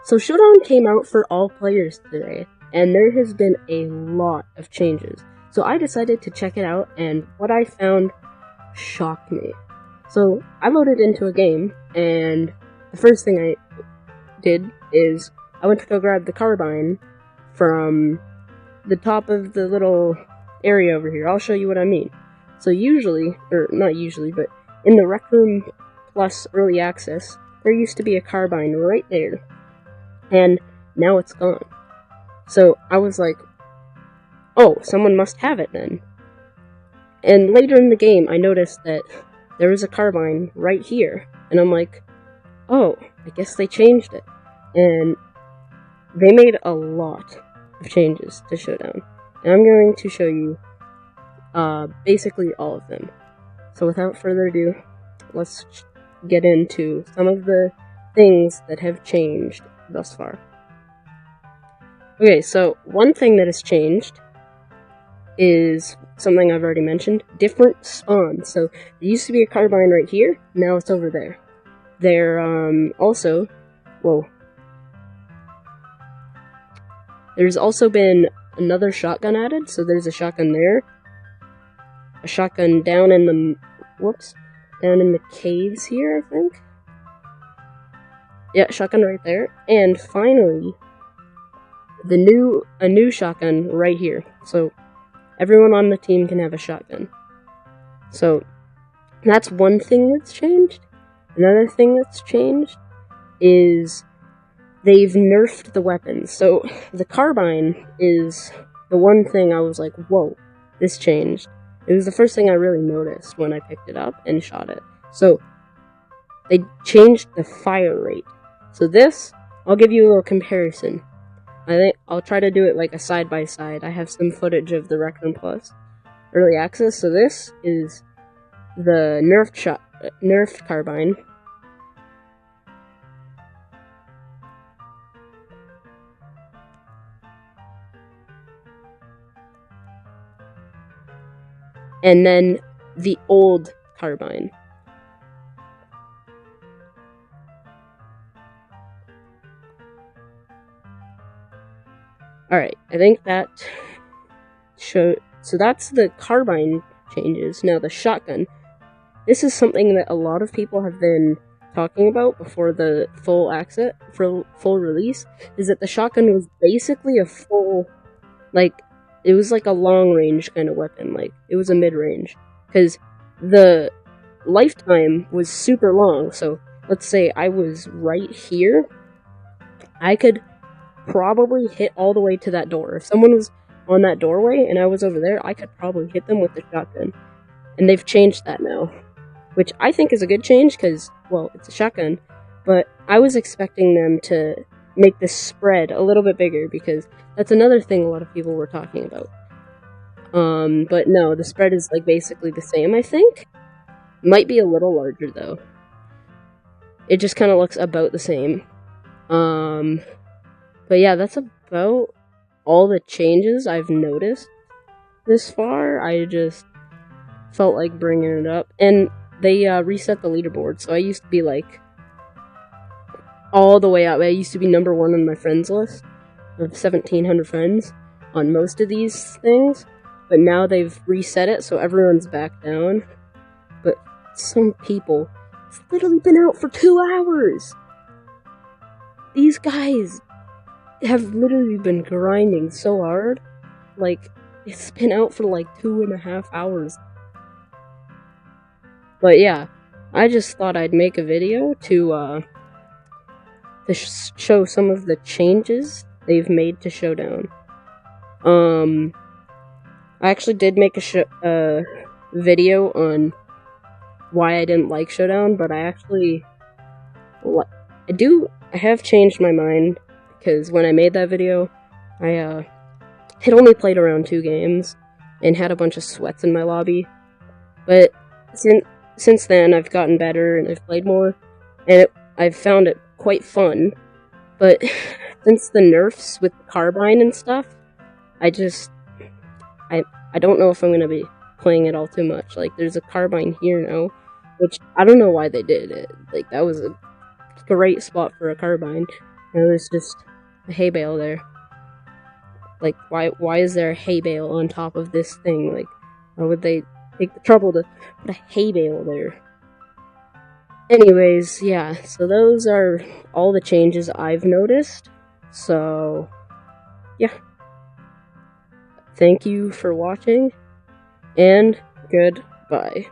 So Showdown came out for all players today, and there has been a lot of changes. So I decided to check it out, and what I found shocked me. So I loaded into a game, and the first thing I did is I went to go grab the carbine from the top of the little area over here. I'll show you what I mean. So usually, or not usually, but in the Rec Room Plus Early Access, there used to be a carbine right there, and now it's gone. So I was like, oh, someone must have it then. And later in the game, I noticed that there was a carbine right here, and I'm like, oh, I guess they changed it. And they made a lot of changes to Showdown, and I'm going to show you basically all of them. So without further ado, let's get into some of the things that have changed thus far. Okay, so one thing that has changed is something I've already mentioned, different spawns. So there used to be a carbine right here, now it's over there. There, also, there's also been another shotgun added, so there's a shotgun there, a shotgun down in the, down in the caves here, I think. Yeah, shotgun right there, and finally, a new shotgun right here. So everyone on the team can have a shotgun. So that's one thing that's changed. Another thing that's changed is they've nerfed the weapons. So the carbine is the one thing I was like, whoa, this changed. It was the first thing I really noticed when I picked it up and shot it. So they changed the fire rate. So this, I'll give you a little comparison. I think I'll try to do it like a side by side. I have some footage of the Rec Room Plus Early Access. So this is the nerfed carbine. And then the old carbine. Alright, I think that so that's the carbine changes. Now the shotgun. This is something that a lot of people have been talking about before the full release, is that the shotgun was basically a full, it was like a long range kind of weapon, like it was a mid range, because the lifetime was super long. So let's say I was right here, I could probably hit all the way to that door. If someone was on that doorway and I was over there, I could probably hit them with the shotgun. And they've changed that now, which I think is a good change because, well, it's a shotgun, but I was expecting them to make this spread a little bit bigger, because that's another thing a lot of people were talking about. But no, the spread is like basically the same, I think. Might be a little larger though. It just kind of looks about the same. But yeah, that's about all the changes I've noticed this far. I just felt like bringing it up. And they reset the leaderboard, so I used to be like all the way up. I used to be number 1 on my friends list of 1,700 friends on most of these things, but now they've reset it, so everyone's back down. But some people, it's literally been out for 2 hours! These guys have literally been grinding so hard, like, it's been out for like 2.5 hours. But yeah, I just thought I'd make a video to show some of the changes they've made to Showdown. I actually did make a video on why I didn't like Showdown, but I have changed my mind, because when I made that video, I had only played around 2 games and had a bunch of sweats in my lobby. But since then, I've gotten better and I've played more, and I've found it quite fun. But since the nerfs with the carbine and stuff, I don't know if I'm going to be playing it all too much. Like, there's a carbine here now, which I don't know why they did it. Like, that was a great spot for a carbine. There's just a hay bale there. Like, why is there a hay bale on top of this thing? Like, why would they take the trouble to put a hay bale there? Anyways, yeah, so those are all the changes I've noticed. So, yeah. Thank you for watching, and goodbye.